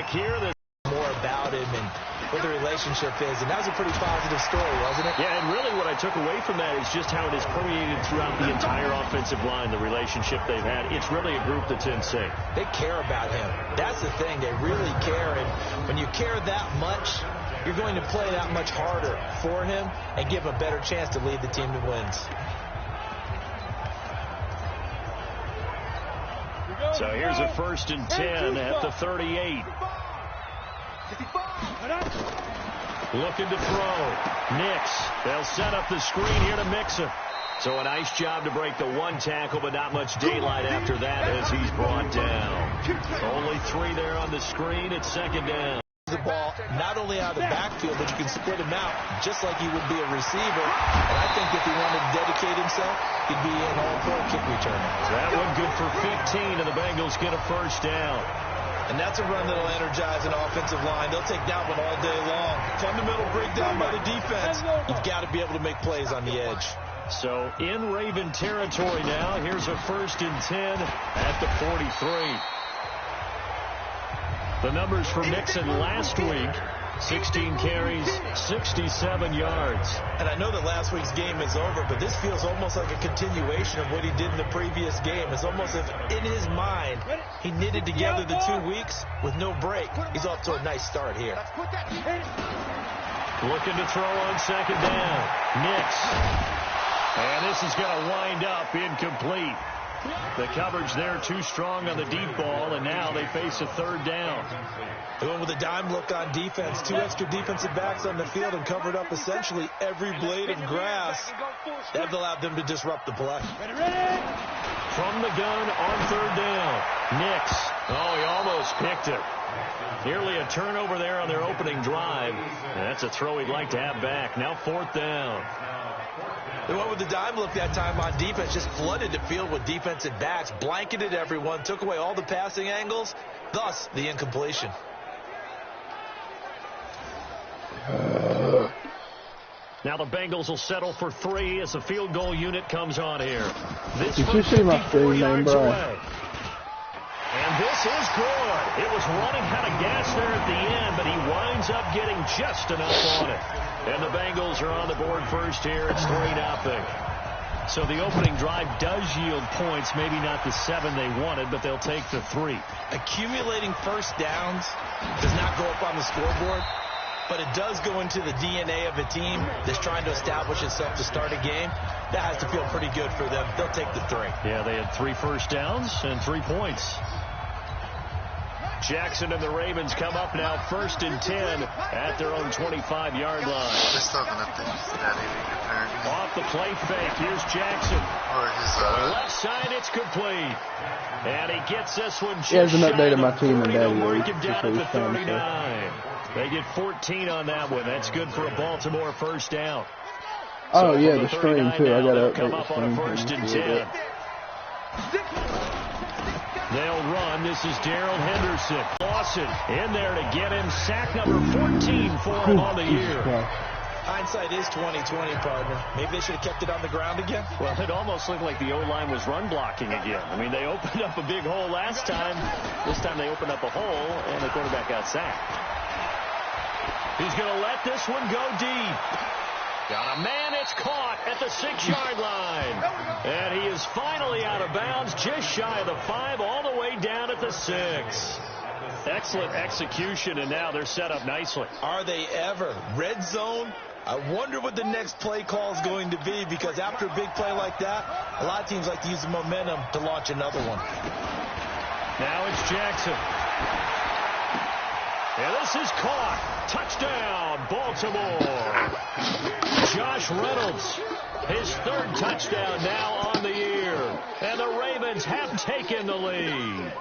back here. More about him and what the relationship is, and that was a pretty positive story, wasn't it? Yeah, and really what I took away from that is just how it has permeated throughout the entire offensive line, the relationship they've had. It's really a group that's in sync. They care about him. That's the thing. They really care, and when you care that much, you're going to play that much harder for him and give him a better chance to lead the team to wins. So here's a 1st and 10 at the 38. Looking to throw. Nix. They'll set up the screen here to Mixon. So a nice job to break the one tackle, but not much daylight after that as he's brought down. Only 3 there on the screen. It's 2nd down. The ball not only out of the backfield, but you can split him out just like he would be a receiver. And I think if he wanted to dedicate himself, he'd be an all-pro kick returner. That one good for 15, and the Bengals get a 1st down. And that's a run that'll energize an offensive line. They'll take that one all day long. Fundamental breakdown by the defense. You've got to be able to make plays on the edge. So in Raven territory now, here's a 1st and 10 at the 43. The numbers for Mixon last week, 16 carries, 67 yards. And I know that last week's game is over, but this feels almost like a continuation of what he did in the previous game. It's almost as if in his mind, he knitted together the 2 weeks with no break. He's off to a nice start here. Looking to throw on 2nd down. Nix. And this is going to wind up incomplete. The coverage there too strong on the deep ball, and now they face a 3rd down. They went with a dime look on defense. 2 extra defensive backs on the field and covered up essentially every blade of grass. That allowed them to disrupt the play. From the gun on 3rd down. Nix. Oh, he almost picked it. Nearly a turnover there on their opening drive. And that's a throw he'd like to have back. Now 4th down. They went with the dime look that time on defense, just flooded the field with defensive backs, blanketed everyone, took away all the passing angles, thus the incompletion. Now the Bengals will settle for 3 as the field goal unit comes on here. This Did you see my screen name, bro? And this is good. It was running out of gas there at the end, but he winds up getting just enough on it. And the Bengals are on the board first here. It's 3-0. So the opening drive does yield points, maybe not the 7 they wanted, but they'll take the 3. Accumulating first downs does not go up on the scoreboard, but it does go into the DNA of a team that's trying to establish itself to start a game. That has to feel pretty good for them. They'll take the 3. Yeah, they had 3 first downs and 3 points. Jackson and the Ravens come up now 1st and 10 at their own 25-yard line. They're still going to think that he Off the play fake, here's Jackson. or his Left side, it's complete. And he gets this one just hasn't updated my shy of team in 40 Daddy to work League, him down just at the so he's 39. They get 14 on that one. That's good for a Baltimore 1st down. Oh, So yeah, from the screen, now, too. I got to come update up the on a screen. 1st and 10. They'll run. This is Darrell Henderson. Lawson in there to get him. Sack number 14 for him on the year. Hindsight is 20/20, partner. Maybe they should have kept it on the ground again. Well, it almost looked like the O-line was run blocking again. I mean, they opened up a big hole last time. This time they opened up a hole, and the quarterback got sacked. He's going to let this one go deep. Got a man, it's caught at the 6-yard line. And he is finally out of bounds, just shy of the 5, all the way down at the 6. Excellent execution, and now they're set up nicely. Are they ever? Red zone? I wonder what the next play call is going to be, because after a big play like that, a lot of teams like to use the momentum to launch another one. Now it's Jackson. And this is caught. Touchdown, Baltimore. Josh Reynolds, his 3rd touchdown now on the year. And the Ravens have taken the lead.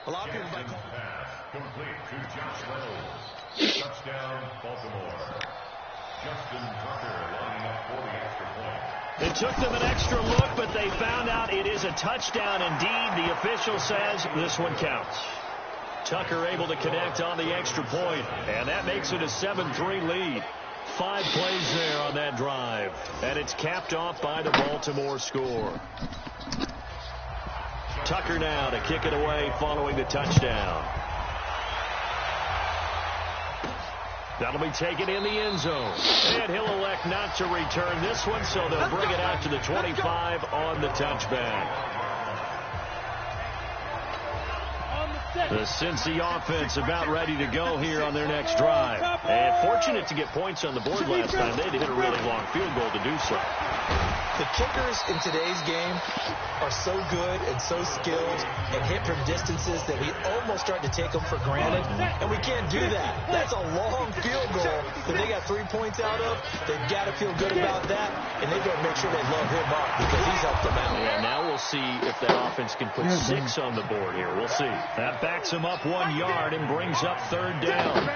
A lot of people might call pass complete to Josh Reynolds. Touchdown, Baltimore. Justin Tucker lining up for the extra point. It took them an extra look, but they found out it is a touchdown indeed. The official says this one counts. Tucker able to connect on the extra point, and that makes it a 7-3 lead. 5 plays there on that drive, and it's capped off by the Baltimore score. Tucker now to kick it away following the touchdown. That'll be taken in the end zone. And he'll elect not to return this one, so they'll bring it out to the 25 on the touchback. The Cincy offense about ready to go here on their next drive. And fortunate to get points on the board last time. They had to hit a really long field goal to do so. The kickers in today's game are so good and so skilled and hit from distances that we almost start to take them for granted, and we can't do that. That's a long field goal that they got 3 points out of. They've got to feel good about that, and they've got to make sure they love him up because he's helped them out. Yeah, now we'll see if that offense can put 6 on the board here. We'll see. That backs him up 1 yard and brings up 3rd down.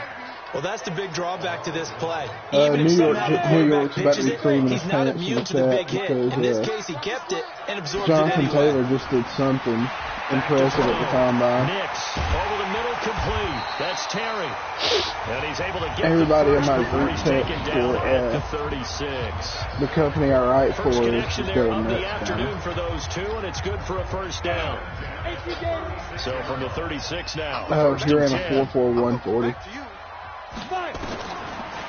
Well, that's the big drawback to this play. Even if New somehow the quarterback York's about to pitches be it, creaming he's his not pants immune with to the big that hit. because, In this case, he kept it and absorbed Jonathan it anyway. Taylor just did something impressive at the combine. Nix over the middle, complete. That's Terry. And he's able to get Everybody the in first my before group he's text taken down for, at the 36. The company I write for First is connection just there going of the nuts. afternoon for those two, and it's good for a first down. So from the 36 now. If you're in a 4.41 40.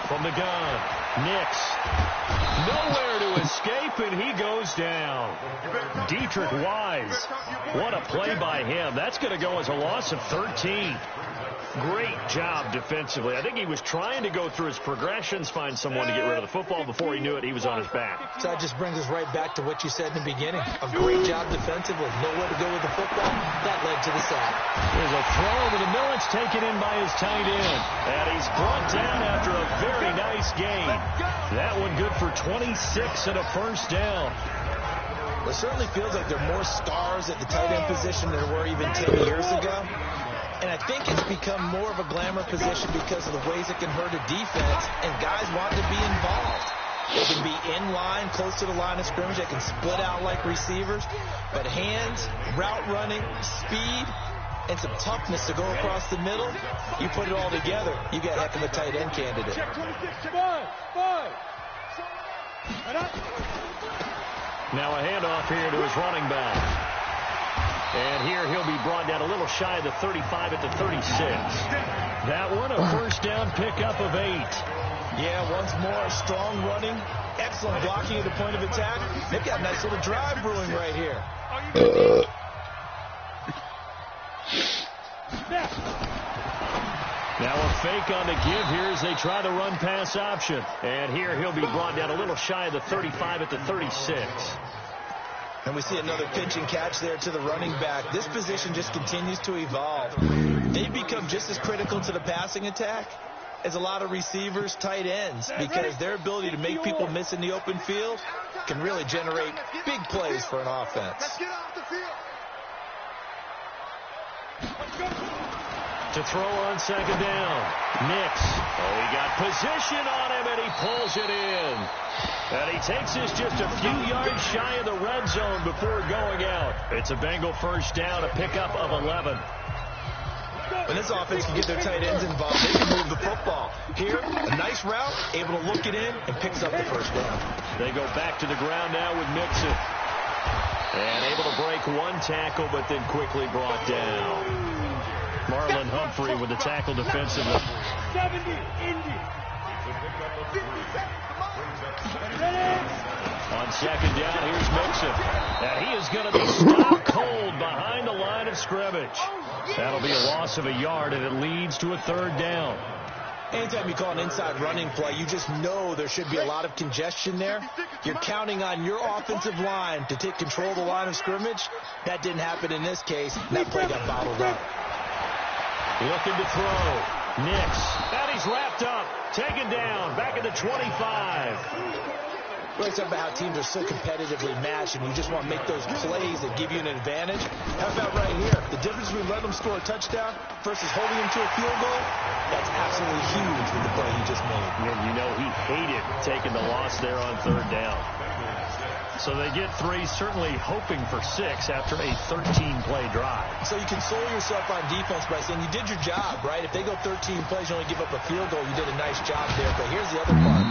From the gun, Nix. Nowhere to escape, and he goes down. Dietrich Wise. What a play by him. That's going to go as a loss of 13. Great job defensively. I think he was trying to go through his progressions, find someone to get rid of the football. Before he knew it, he was on his back. So that just brings us right back to what you said in the beginning. A great job defensively. Nowhere to go with the football. That led to the sack. There's a throw over the middle. It's taken in by his tight end. And he's brought down after a very nice gain. That one good for 26 and a first down. It certainly feels like there are more stars at the tight end position than there were even 10 years ago. And I think it's become more of a glamour position because of the ways it can hurt a defense, and guys want to be involved. They can be in line, close to the line of scrimmage. They can split out like receivers. But hands, route running, speed, and some toughness to go across the middle, you put it all together, you got a heck of a tight end candidate. Now a handoff here to his running back. And here he'll be brought down a little shy of the 35 at the 36. That one, a first down pickup of 8. Yeah, once more, strong running, excellent blocking at the point of attack. They've got a nice little drive brewing right here. Now a fake on the give here as they try the run-pass option. And here he'll be brought down a little shy of the 35 at the 36. And we see another pitch and catch there to the running back. This position just continues to evolve. They've become just as critical to the passing attack as a lot of receivers, tight ends, because their ability to make people miss in the open field can really generate big plays for an offense. To throw on second down. Nix. Oh, he got position on him, and he pulls it in. And he takes us just a few yards shy of the red zone before going out. It's a Bengal first down, a pickup of 11. When this offense can get their tight ends involved, they can move the football. Here, a nice route, able to look it in, and picks up the first down. They go back to the ground now with Mixon. And able to break one tackle, but then quickly brought down. Marlon Humphrey with the tackle defensively. 70, Indy. On second down, here's Mixon. And he is going to be stopped cold behind the line of scrimmage. That'll be a loss of a yard, and it leads to a third down. Anytime you call an inside running play, you just know there should be a lot of congestion there. You're counting on your offensive line to take control of the line of scrimmage. That didn't happen in this case. That play got bottled up. Looking to throw. Nix. And he's wrapped up. Taken down. Back at the 25. We're talking about how teams are so competitively matched, and you just want to make those plays that give you an advantage. How about right here? The difference between letting them score a touchdown versus holding them to a field goal, that's absolutely huge with the play he just made. And you know he hated taking the loss there on third down. So they get 3, certainly hoping for 6 after a 13-play drive. So you console yourself on defense by saying you did your job, right? If they go 13 plays, you only give up a field goal, you did a nice job there. But here's the other part.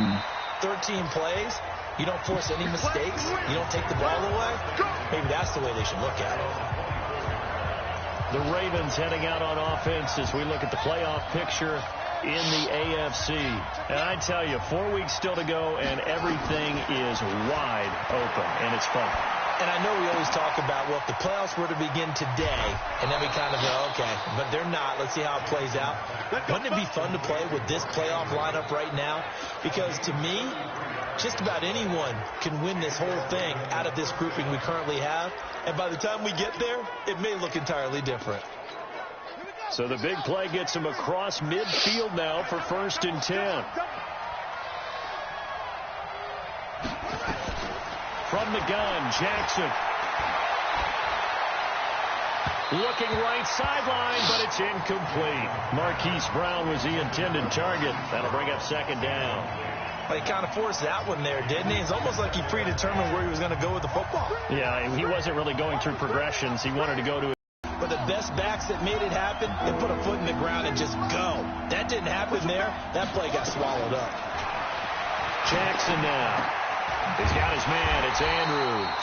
13 plays, you don't force any mistakes, you don't take the ball away. Maybe that's the way they should look at it. The Ravens heading out on offense as we look at the playoff picture in the AFC. And I tell you, 4 weeks still to go, and everything is wide open, and it's fun. And I know we always talk about, well, if the playoffs were to begin today, and then we kind of go, okay, but they're not. Let's see how it plays out. Wouldn't it be fun to play with this playoff lineup right now? Because to me, just about anyone can win this whole thing out of this grouping we currently have. And by the time we get there, it may look entirely different. So the big play gets him across midfield now for 1st and 10. From the gun, Jackson. Looking right sideline, but it's incomplete. Marquise Brown was the intended target. That'll bring up 2nd down. Well, he kind of forced that one there, didn't he? It's almost like he predetermined where he was going to go with the football. Yeah, he wasn't really going through progressions. He wanted to go to... But the best backs that made it happen, they put a foot in the ground and just go. That didn't happen there. That play got swallowed up. Jackson now. He's got his man. It's Andrews.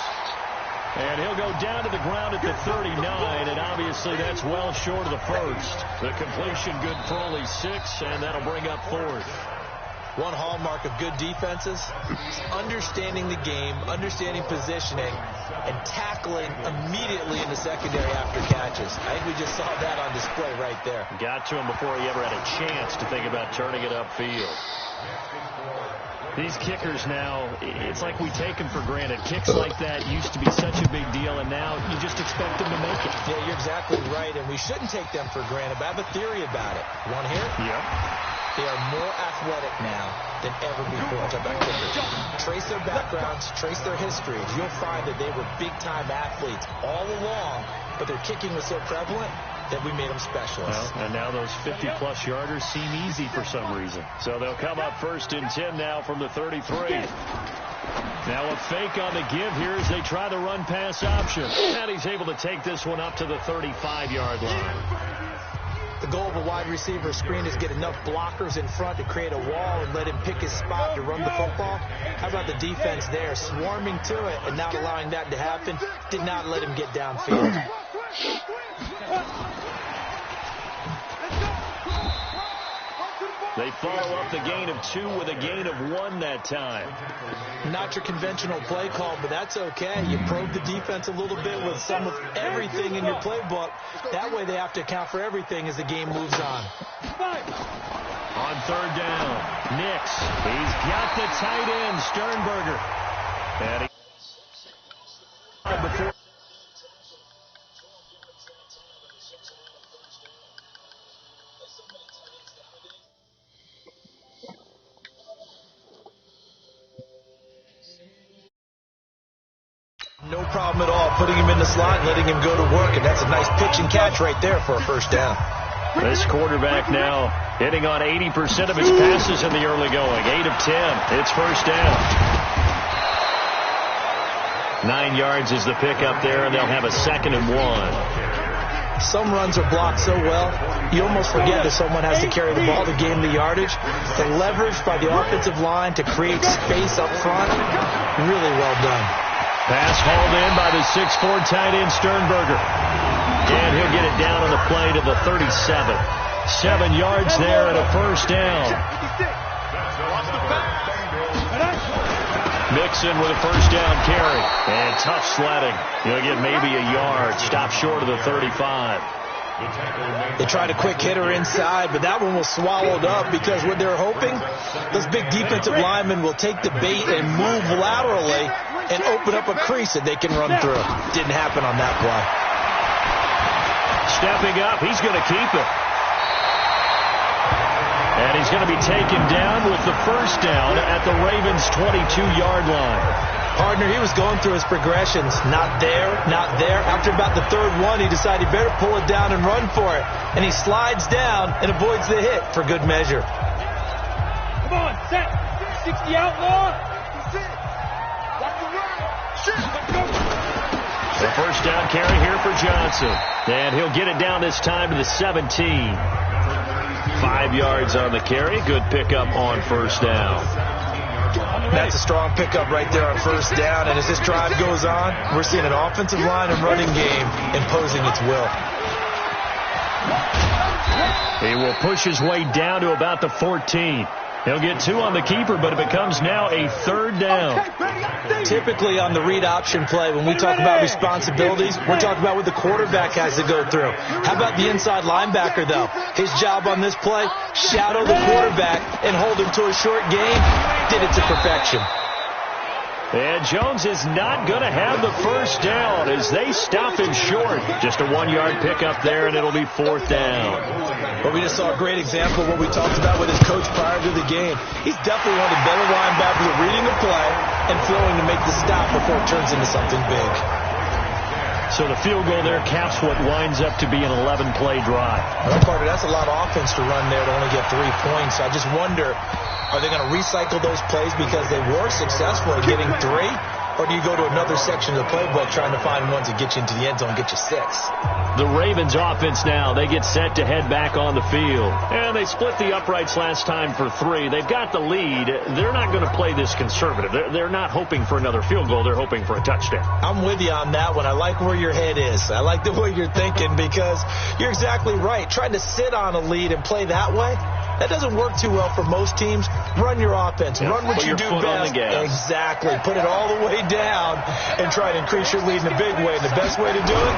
And he'll go down to the ground at the 39, and obviously that's well short of the first. The completion good for only 6, and that'll bring up 4th. One hallmark of good defenses is understanding the game, understanding positioning, and tackling immediately in the secondary after catches. I think we just saw that on display right there. Got to him before he ever had a chance to think about turning it upfield. These kickers now, it's like we take them for granted. Kicks like that used to be such a big deal, and now you just expect them to make it. Yeah, you're exactly right, and we shouldn't take them for granted, but I have a theory about it. Want to hear it? Yep. They are more athletic now than ever before. Talk about kickers. Trace their backgrounds, trace their histories. You'll find that they were big-time athletes all along, but their kicking was so prevalent that we made them specialists. Well, and now those 50-plus yarders seem easy for some reason. So they'll come up 1st and 10 now from the 33. Now a fake on the give here as they try the run-pass option. And he's able to take this one up to the 35-yard line. The goal of a wide receiver screen is get enough blockers in front to create a wall and let him pick his spot to run the football. How about the defense there, swarming to it and not allowing that to happen? Did not let him get downfield. They follow up the gain of 2 with a gain of 1 that time. Not your conventional play call, but that's okay. You probe the defense a little bit with some of everything in your playbook. That way they have to account for everything as the game moves on. On 3rd down, Nix. He's got the tight end, Sternberger. And before. No problem at all putting him in the slot and letting him go to work, and that's a nice pitch and catch right there for a 1st down. This quarterback now hitting on 80% of his passes in the early going. 8 of 10. It's 1st down. 9 yards is the pickup there, and they'll have a 2nd and 1. Some runs are blocked so well, you almost forget that someone has to carry the ball to gain the yardage. The leverage by the offensive line to create space up front, really well done. Pass hauled in by the 6'4" tight end Sternberger. And he'll get it down on the play to the 37. 7 yards there and a 1st down. Mixon with a 1st down carry. And tough sledding. He'll get maybe a yard. Stop short of the 35. They tried a quick hitter inside, but that one was swallowed up because what they're hoping, those big defensive linemen will take the bait and move laterally and open up a crease that they can run through. Didn't happen on that play. Stepping up, he's going to keep it. And he's going to be taken down with the 1st down at the Ravens' 22-yard line. Partner, he was going through his progressions. Not there, not there. After about the 3rd one, he decided he better pull it down and run for it. And he slides down and avoids the hit for good measure. Come on, set. 60 outlaw. The 1st down carry here for Johnson. And he'll get it down this time to the 17. 5 yards on the carry. Good pickup on 1st down. That's a strong pickup right there on 1st down. And as this drive goes on, we're seeing an offensive line and running game imposing its will. He will push his way down to about the 14. He'll get 2 on the keeper, but it becomes now a 3rd down. Typically on the read option play, when we talk about responsibilities, we're talking about what the quarterback has to go through. How about the inside linebacker, though? His job on this play, shadow the quarterback and hold him to a short gain. Did it to perfection. And Jones is not going to have the first down as they stop him short. Just a 1-yard pickup there, and it'll be 4th down. But we just saw a great example of what we talked about with his coach prior to the game. He's definitely one of the better linebackers at reading the play and flowing to make the stop before it turns into something big. So the field goal there caps what winds up to be an 11-play drive. Well, Carter, that's a lot of offense to run there to only get 3 points. I just wonder, are they going to recycle those plays because they were successful at getting 3? Or do you go to another section of the playbook trying to find ones that get you into the end zone and get you 6? The Ravens offense now, they get set to head back on the field. And they split the uprights last time for 3. They've got the lead. They're not going to play this conservative. They're not hoping for another field goal. They're hoping for a touchdown. I'm with you on that one. I like where your head is. I like the way you're thinking because you're exactly right. Trying to sit on a lead and play that way, that doesn't work too well for most teams. Run your offense. Run what you do best. Exactly. Put it all the way down and try to increase your lead in a big way. And the best way to do it,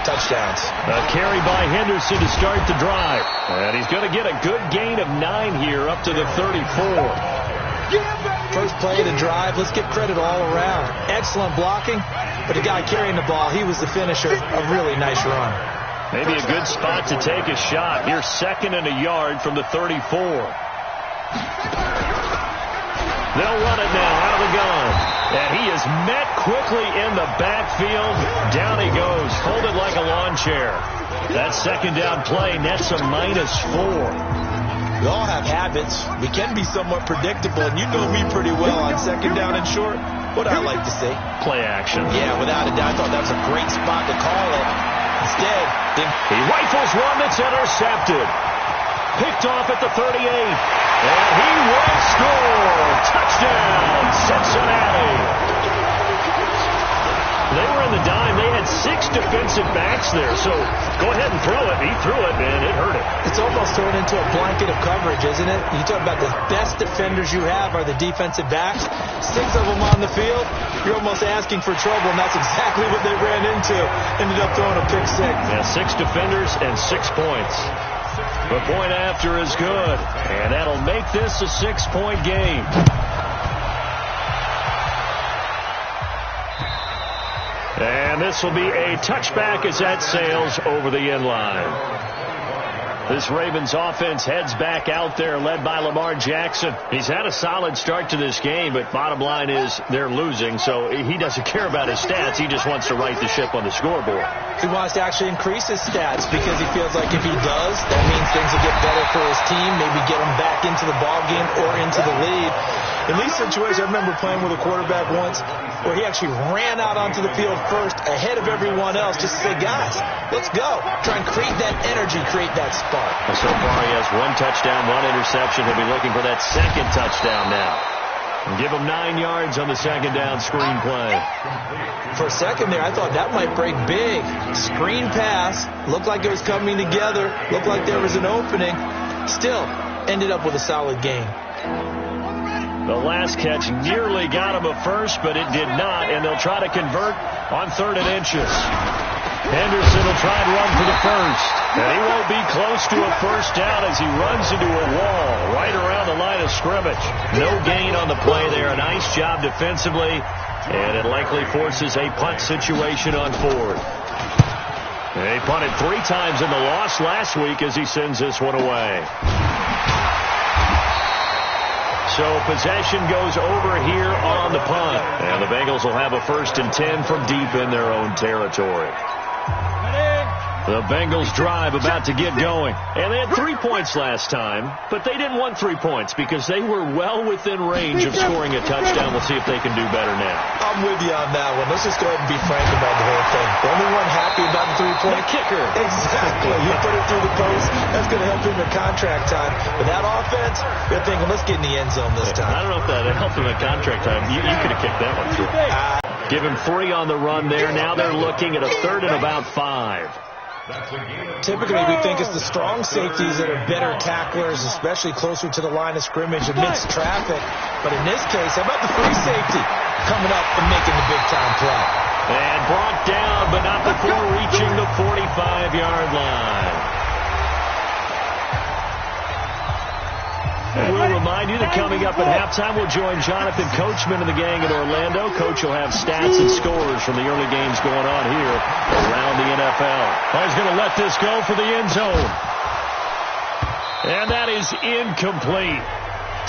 touchdowns. A carry by Henderson to start the drive. And he's going to get a good gain of 9 here up to the 34. First play of the drive. Let's give credit all around. Excellent blocking. But the guy carrying the ball, he was the finisher. A really nice run. Maybe a good spot to take a shot. Here's 2nd and a yard from the 34. They'll run it now out of the gun. And he is met quickly in the backfield. Down he goes, folded like a lawn chair. That 2nd down play nets a -4. We all have habits. We can be somewhat predictable, and you know me pretty well on 2nd down and short. What I like to say? Play action. Yeah, without a doubt. I thought that was a great spot to call it. Instead, he rifles one that's intercepted. Picked off at the 38. And he will score. Touchdown, Cincinnati. They were in the dime. They had 6 defensive backs there. So go ahead and throw it. He threw it, and it hurt him. It's almost turned into a blanket of coverage, isn't it? You talk about the best defenders you have are the defensive backs. 6 of them on the field. You're almost asking for trouble, and that's exactly what they ran into. Ended up throwing a pick 6. Yeah, 6 defenders and 6 points. The point after is good, and that'll make this a 6-point game. And this will be a touchback as that sails over the end line. This Ravens offense heads back out there, led by Lamar Jackson. He's had a solid start to this game, but bottom line is they're losing, so he doesn't care about his stats. He just wants to right the ship on the scoreboard. He wants to actually increase his stats because he feels like if he does, that means things will get better for his team, maybe get him back into the ball game or into the lead. In these situations, I remember playing with a quarterback once where he actually ran out onto the field first ahead of everyone else just to say, guys, let's go. Try and create that energy, create that spark. So far, he has 1 touchdown, 1 interception. He'll be looking for that 2nd touchdown now. And give him 9 yards on the 2nd down screen play. For a second there, I thought that might break big. Screen pass. Looked like it was coming together. Looked like there was an opening. Still, ended up with a solid game. The last catch nearly got him a first, but it did not, and they'll try to convert on 3rd and inches. Henderson will try and run for the first, and he won't be close to a first down as he runs into a wall right around the line of scrimmage. No gain on the play there. A nice job defensively, and it likely forces a punt situation on 4th. They punted 3 times in the loss last week as he sends this one away. So possession goes over here on the punt. And the Bengals will have a 1st and 10 from deep in their own territory. The Bengals drive about to get going. And they had 3 points last time, but they didn't want 3 points because they were well within range of scoring a touchdown. We'll see if they can do better now. I'm with you on that one. Let's just go ahead and be frank about the whole thing. The only one happy about the 3-point kicker. Exactly. You put it through the post. That's going to help him in contract time. But that offense, they're thinking, let's get in the end zone this time. I don't know if that helped him in contract time. You could have kicked that one through. Give him 3 on the run there. Now they're looking at a 3rd and about 5. Typically, we think it's the strong safeties that are better tacklers, especially closer to the line of scrimmage amidst traffic. But in this case, how about the free safety coming up and making the big-time play? And brought down, but not before reaching the 45-yard line. And we'll remind you that coming up at halftime, we'll join Jonathan Coachman and the gang in Orlando. Coach will have stats and scores from the early games going on here around the NFL. He's going to let this go for the end zone. And that is incomplete.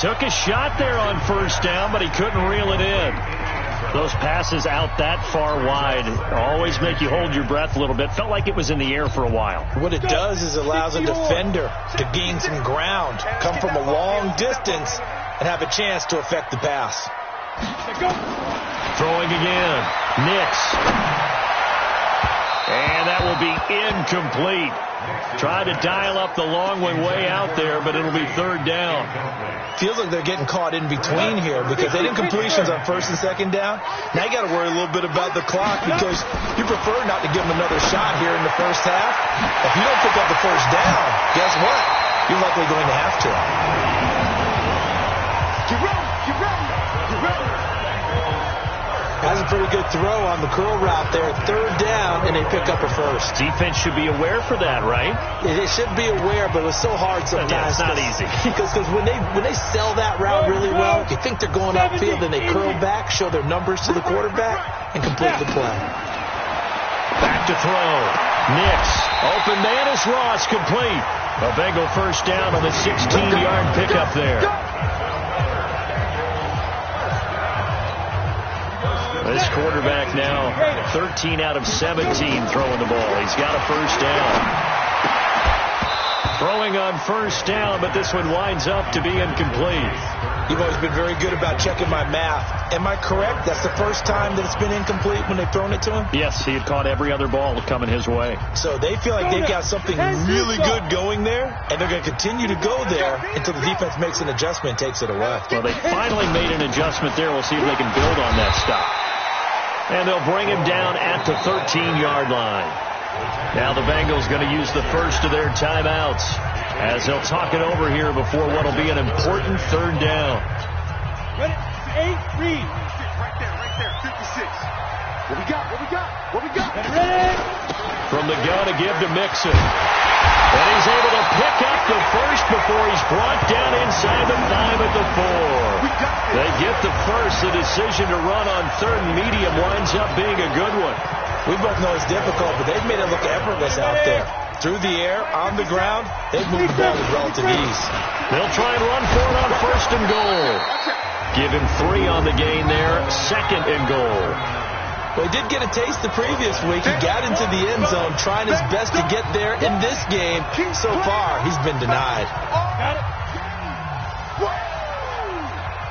Took a shot there on first down, but he couldn't reel it in. Those passes out that far wide always make you hold your breath a little bit. Felt like it was in the air for a while. What it does is allows a defender to gain some ground, come from a long distance, and have a chance to affect the pass. Throwing again. Nix. And that will be incomplete. Tried to dial up the long one way out there, but it'll be third down. Feels like they're getting caught in between here because they didn't completions on first and second down. Now you got to worry a little bit about the clock because you prefer not to give them another shot here in the first half. If you don't pick up the first down, guess what? You're likely going to have to. Keep rolling, keep rolling, keep rolling. That's a pretty good throw on the curl route there. Third down, and they pick up a first. Defense should be aware for that, right? They should be aware, but it's so hard sometimes. Yeah, it's not easy. Because when they sell that route really well, you think they're going upfield, and they curl back, show their numbers to the quarterback, and complete the play. Back to throw. Nix. Open man is Ross, complete. A Bengal first down on the 16-yard pickup there. This quarterback now 13 out of 17 throwing the ball. He's got a first down. Throwing on first down, but this one winds up to be incomplete. You've always been very good about checking my math. Am I correct? That's the first time that it's been incomplete when they've thrown it to him? Yes, he had caught every other ball coming his way. So they feel like they've got something really good going there, and they're going to continue to go there until the defense makes an adjustment and takes it away. Well, they finally made an adjustment there. We'll see if they can build on that stop. And they'll bring him down at the 13-yard line. Now the Bengals going to use the first of their timeouts as they'll talk it over here before what will be an important third down. Ready? 8, read. Right there, 56. What we got? What we got? Ready? From the gun to give to Mixon. And he's able to pick up the first before he's brought down inside the 5 at the 4. They get the first. The decision to run on third and medium winds up being a good one. We both know it's difficult, but they've made it look effortless out there. Through the air, on the ground, they've moved the ball with relative ease. They'll try and run for it on first and goal. Give him 3 on the gain there. Second and goal. Well, he did get a taste the previous week. He got into the end zone, trying his best to get there in this game. So far, he's been denied. Got it.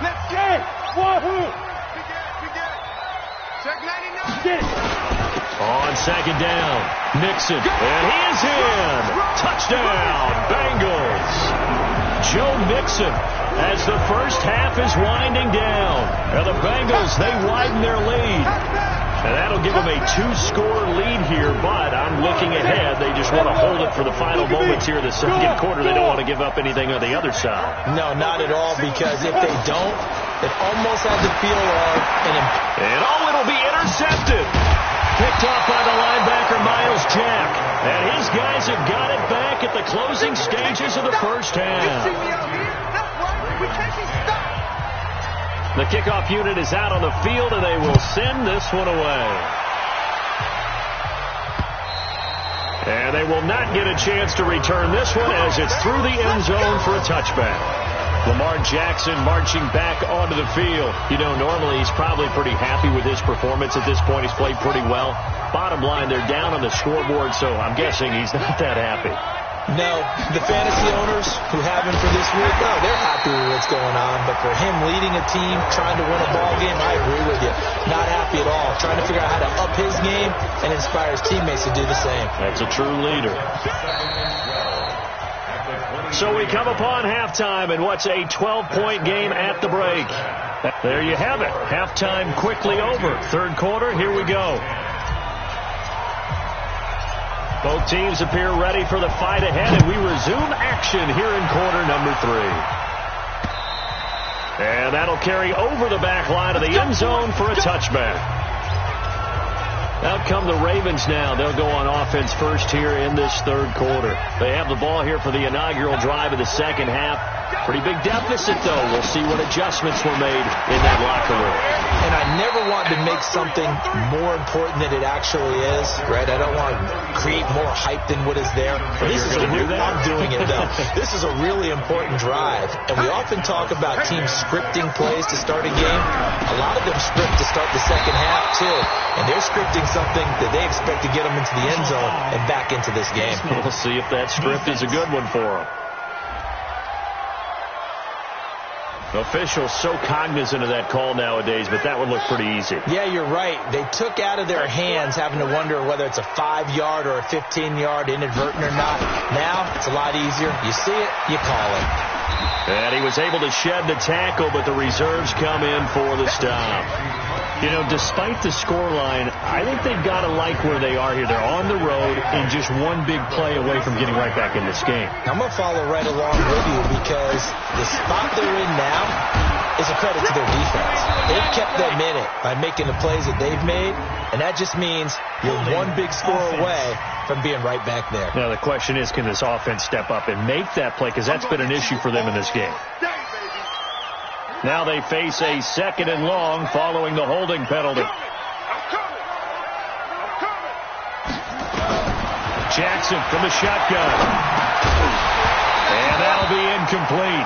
Let's get it. Wahoo. We get it. Check 99. Get it. On second down, Mixon. And he is in. Touchdown, Bengals. Joe Mixon as the first half is winding down. Now the Bengals, they widen their lead. And that'll give them a 2-score lead here, but I'm looking ahead. They just want to hold it for the final moments here in the second quarter. They don't want to give up anything on the other side. No, not at all, because if they don't, it almost has the feel of And it'll be intercepted. Picked off by the linebacker, Miles Jack. And his guys have got it back at the closing stages of the first half. The kickoff unit is out on the field, and they will send this one away. And they will not get a chance to return this one as it's through the end zone for a touchback. Lamar Jackson marching back onto the field. You know, normally he's probably pretty happy with his performance at this point. He's played pretty well. Bottom line, they're down on the scoreboard, so I'm guessing he's not that happy. No, the fantasy owners who have him for this week, oh, they're happy with what's going on. But for him leading a team, trying to win a ball game, I agree with you. Not happy at all. Trying to figure out how to up his game and inspire his teammates to do the same. That's a true leader. So we come upon halftime in what's a 12-point game at the break. There you have it. Halftime quickly over. Third quarter, here we go. Both teams appear ready for the fight ahead, and we resume action here in quarter number 3. And that'll carry over the back line of the end zone for a touchback. Out come the Ravens now. They'll go on offense first here in this third quarter. They have the ball here for the inaugural drive of the second half. Pretty big deficit, though. We'll see what adjustments were made in that locker room. And I never want to make something more important than it actually is, right? I don't want to create more hype than what is there. This is I'm doing it, though. This is a really important drive. And we often talk about teams scripting plays to start a game. A lot of them script to start the second half, too. And they're scripting something that they expect to get them into the end zone and back into this game. We'll see if that script is a good one for them. Officials so cognizant of that call nowadays, but that would look pretty easy. Yeah, you're right. They took out of their hands having to wonder whether it's a 5-yard or a 15-yard inadvertent or not. Now, it's a lot easier. You see it, you call it. And he was able to shed the tackle, but the reserves come in for the stop. You know, despite the scoreline, I think they've got to like where they are here. They're on the road and just one big play away from getting right back in this game. I'm going to follow right along with you because the spot they're in now is a credit to their defense. They've kept them in it by making the plays that they've made, and that just means you're one big score away from being right back there. Now, the question is, can this offense step up and make that play? Because that's been an issue for them in this game. Now they face a 2nd and long following the holding penalty. Jackson from the shotgun. And that'll be incomplete.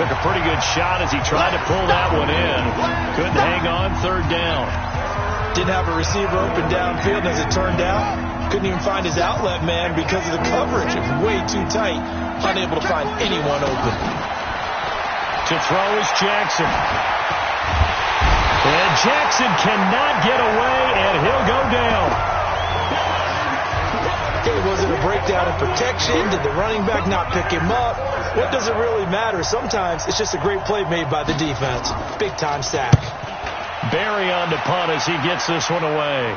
Took a pretty good shot as he tried to pull that one in. Couldn't hang on 3rd down. Didn't have a receiver open downfield, as it turned out. Couldn't even find his outlet man because of the coverage. It was way too tight. Unable to find anyone open. To throw is Jackson. And Jackson cannot get away, and he'll go down. Okay, was it a breakdown in protection? Did the running back not pick him up? What does it really matter? Sometimes it's just a great play made by the defense. Big-time sack. Barry on to punt as he gets this one away.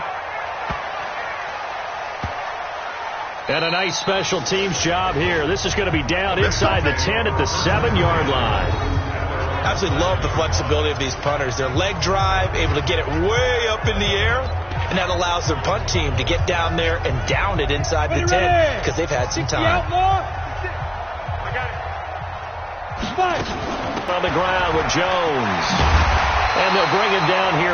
And a nice special teams job here. This is going to be down inside the 10 at the 7-yard line. Absolutely love the flexibility of these punters. Their leg drive, able to get it way up in the air, and that allows their punt team to get down there and down it inside the 10 because they've had some time. On the ground with Jones. And they'll bring it down here.